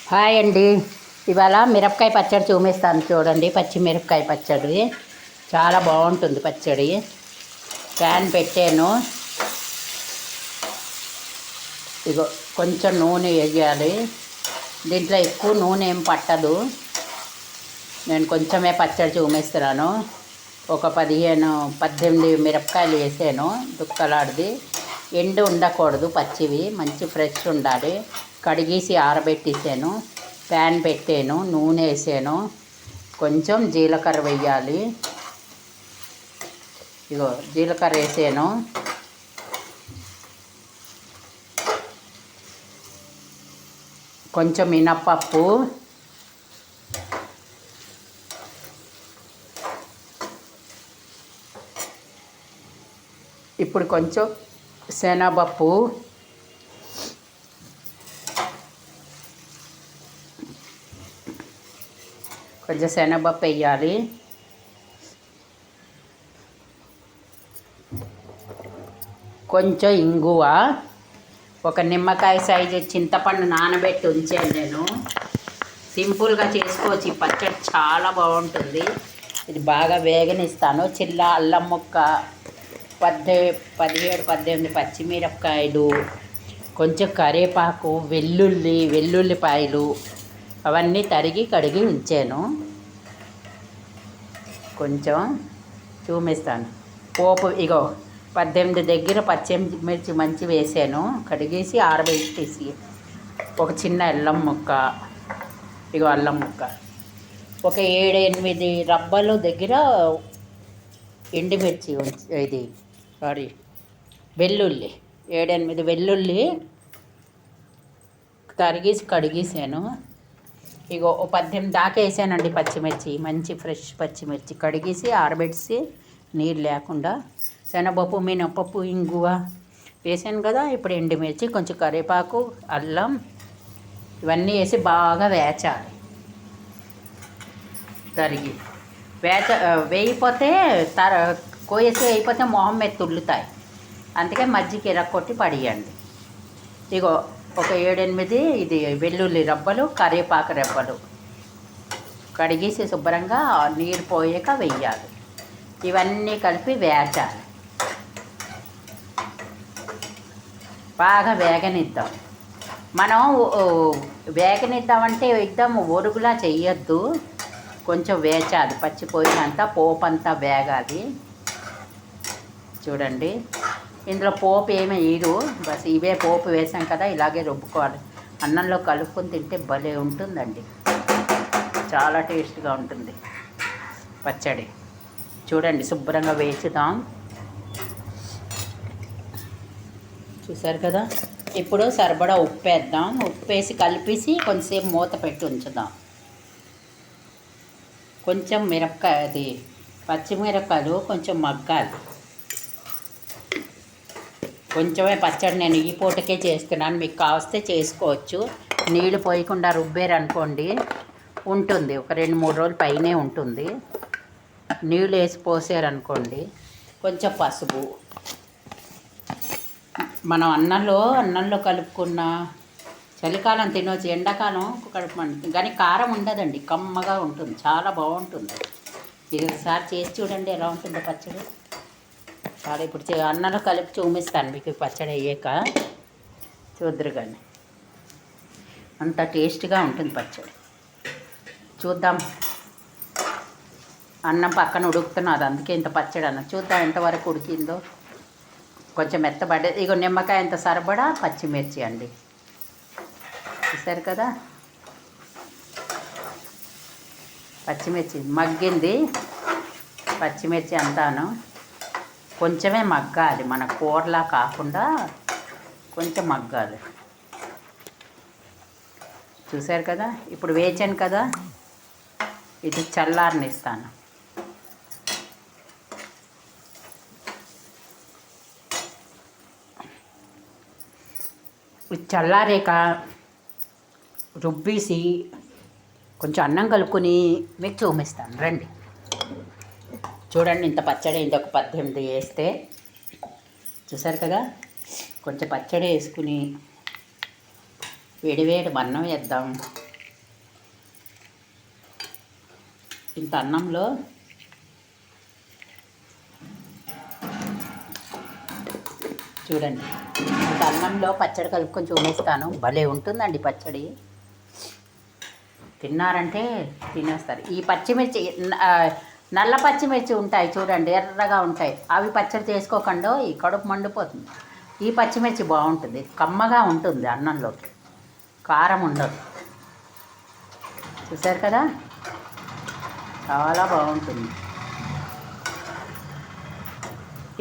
Hi అండి. ఇవాళ మిరపకాయ పచ్చడి చూపిస్తాను చూడండి. పచ్చిమిరపకాయ పచ్చడి చాలా బాగుంటుంది. పచ్చడి ప్యాన్ పెట్టాను. ఇగో కొంచెం నూనె వేయాలి. దీంట్లో ఎక్కువ నూనె ఏం పట్టదు. నేను కొంచెమే పచ్చడి చూపిస్తున్నాను. ఒక 18 మిరపకాయలు వేసాను. దుక్కలాడిది ఎండు ఉండకూడదు, పచ్చివి మంచి ఫ్రెష్ ఉండాలి. కడిగేసి ఆరబెట్టేసాను. ప్యాన్ పెట్టాను, నూనె వేసాను. కొంచెం జీలకర్ర వేయాలి. ఇగో జీలకర్ర వేసాను. కొంచెం మినప్పప్పు, ఇప్పుడు కొంచెం శనగపప్పు, కొంచెం శనగపప్పు వేయాలి. కొంచెం ఇంగువ, ఒక నిమ్మకాయ సైజు చింతపండు నానబెట్టి ఉంచాను నేను. సింపుల్గా చేసుకోవచ్చు. ఈ పచ్చడి చాలా బాగుంటుంది. ఇది బాగా వేగనిస్తాను. చిల్ల అల్లం ముక్క, 17-18 పచ్చిమిరపకాయలు, కొంచెం కరివేపాకు, వెల్లుల్లిపాయలు అవన్నీ తరిగి కడిగి ఉంచాను. కొంచెం చూపిస్తాను. పోపు ఇగో 18 దగ్గర పచ్చిమిర్చి మంచి వేసాను. కడిగేసి ఆరబెట్టేసి ఒక చిన్న అల్లం ముక్క, ఇగో అల్లం ముక్క, ఒక 7-8 రబ్బలు దగ్గర ఎండుమిర్చి, ఇది వెల్లుల్లి 7-8 వెల్లుల్లి తరిగేసి కడిగేసాను. ఇగో 18 దాకా వేసానండి పచ్చిమిర్చి. మంచి ఫ్రెష్ పచ్చిమిర్చి కడిగేసి ఆరబెట్టేసి నీరు లేకుండా. శనగపప్పు, మినపప్పు, ఇంగువ వేసాను కదా. ఇప్పుడు ఎండుమిర్చి, కొంచెం కరివేపాకు, అల్లం ఇవన్నీ వేసి బాగా వేచాలి. తరిగి వేయిపోతే కోయేసి వేయిపోతే మొహం మీద తుల్లుతాయి. అందుకే మజ్జిగ ఇరక్కొట్టి పడియండి. ఇగో ఒక 7-8 ఇది వెల్లుల్లి రబ్బలు, కరివేపాకు రెబ్బలు కడిగేసి శుభ్రంగా నీరు పోయాక వెయ్యాలి. ఇవన్నీ కలిపి వేచాలి. బాగా వేగనిద్దాం. మనం వేగనిద్దామంటే ఇద్దాం ఒరుగులా చెయ్యొద్దు. కొంచెం వేచాలి. పచ్చిపోయినంత పోపంతా వేగాలి. చూడండి, ఇందులో పోపు ఏమీ వేయరు. బస్ ఇవే పోపు వేసాం కదా, ఇలాగే రుబ్బుకోవాలి. అన్నంలో కలుపుకొని తింటే భలే ఉంటుందండి. చాలా టేస్ట్గా ఉంటుంది పచ్చడి. చూడండి, శుభ్రంగా వేచుదాం. చూసారు కదా. ఇప్పుడు సరిపడా ఉప్పు వేద్దాం. ఉప్పు వేసి కలిపేసి కొంచెంసేపు మూత పెట్టి ఉంచుదాం. కొంచెం అది పచ్చిమిరపకాయలు కొంచెం మగ్గాలి. కొంచెమే పచ్చడి నేను ఈ పూటకే చేస్తున్నాను. మీకు కావస్తే చేసుకోవచ్చు. నీళ్ళు పోయకుండా రుబ్బేరనుకోండి ఉంటుంది, ఒక 2-3 రోజులు పైనే ఉంటుంది. నీళ్ళు వేసి పోసారనుకోండి. కొంచెం పసుపు, మనం అన్నంలో కలుపుకున్న చలికాలం తినవచ్చు, ఎండాకాలం కలుపుకుంటుంది. కానీ కారం ఉండదండి, కమ్మగా ఉంటుంది, చాలా బాగుంటుంది. ఇది ఒకసారి చేసి చూడండి ఎలా ఉంటుందో పచ్చడి. చాలా ఇప్పుడు అన్నంలో కలిపి చూపిస్తాను మీకు. పచ్చడి అయ్యాక చూద్దరు కానీ అంత టేస్ట్గా ఉంటుంది పచ్చడి. చూద్దాం. అన్నం పక్కన ఉడుకుతున్నది, అందుకే ఇంత పచ్చడి అన్నం. చూద్దాం ఎంతవరకు ఉడికిందో. కొంచెం మెత్తబడ్డది. ఇగో నిమ్మకాయ ఎంత సరిపడా పచ్చిమిర్చి అండి. చూసారు కదా, పచ్చిమిర్చి మగ్గింది. పచ్చిమిర్చి అంతాను కొంచెమే మగ్గాలి, మన కూరలా కాకుండా కొంచెం మగ్గాలి. చూసారు కదా. ఇప్పుడు వేచాను కదా, ఇది చల్లారనిస్తాను. ఇది చల్లారేక రుబ్బేసి కొంచెం అన్నం కలుపుకొని మీకు చూపిస్తాను రండి. చూడండి, ఇంత పచ్చడి ఇంత ఒక 18 వేస్తే. చూసారు కదా. కొంచెం పచ్చడి వేసుకుని వేడివేడి అన్నం వేద్దాం. ఇంత అన్నంలో చూడండి, ఇంత అన్నంలో పచ్చడి కలుపుకొని చూపిస్తాను. భలే ఉంటుందండి పచ్చడి. తిన్నారంటే తినేస్తారు. ఈ పచ్చిమిర్చి నల్ల పచ్చిమిర్చి ఉంటాయి చూడండి, ఎర్రగా ఉంటాయి. అవి పచ్చడి చేసుకోకుండా ఈ కడుపు మండిపోతుంది. ఈ పచ్చిమిర్చి బాగుంటుంది, కమ్మగా ఉంటుంది అన్నంలోకి, కారం ఉండదు. చూసారు కదా, చాలా బాగుంటుంది.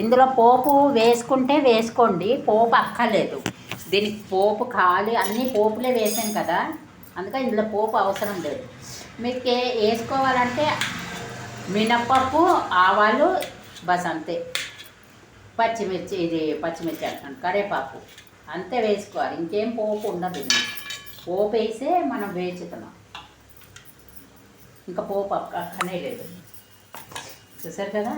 ఇందులో పోపు వేసుకుంటే వేసుకోండి, పోపు అక్కర్లేదు. దీనికి పోపు ఖాళీ, అన్నీ పోపులే వేసాం కదా, అందుకని ఇందులో పోపు అవసరం లేదు. మీకు వేసుకోవాలంటే మినప్పప్పు, ఆవాలు, బస్ అంతే. పచ్చిమిర్చి, ఇది పచ్చిమిర్చి అంటాను, కరివేపాకు అంతే వేసుకోవాలి. ఇంకేం పోపు ఉండదు. పోపు వేసే మనం వేచుతున్నాం, ఇంకా పోపు అక్కనే లేదు. చూసారు కదా.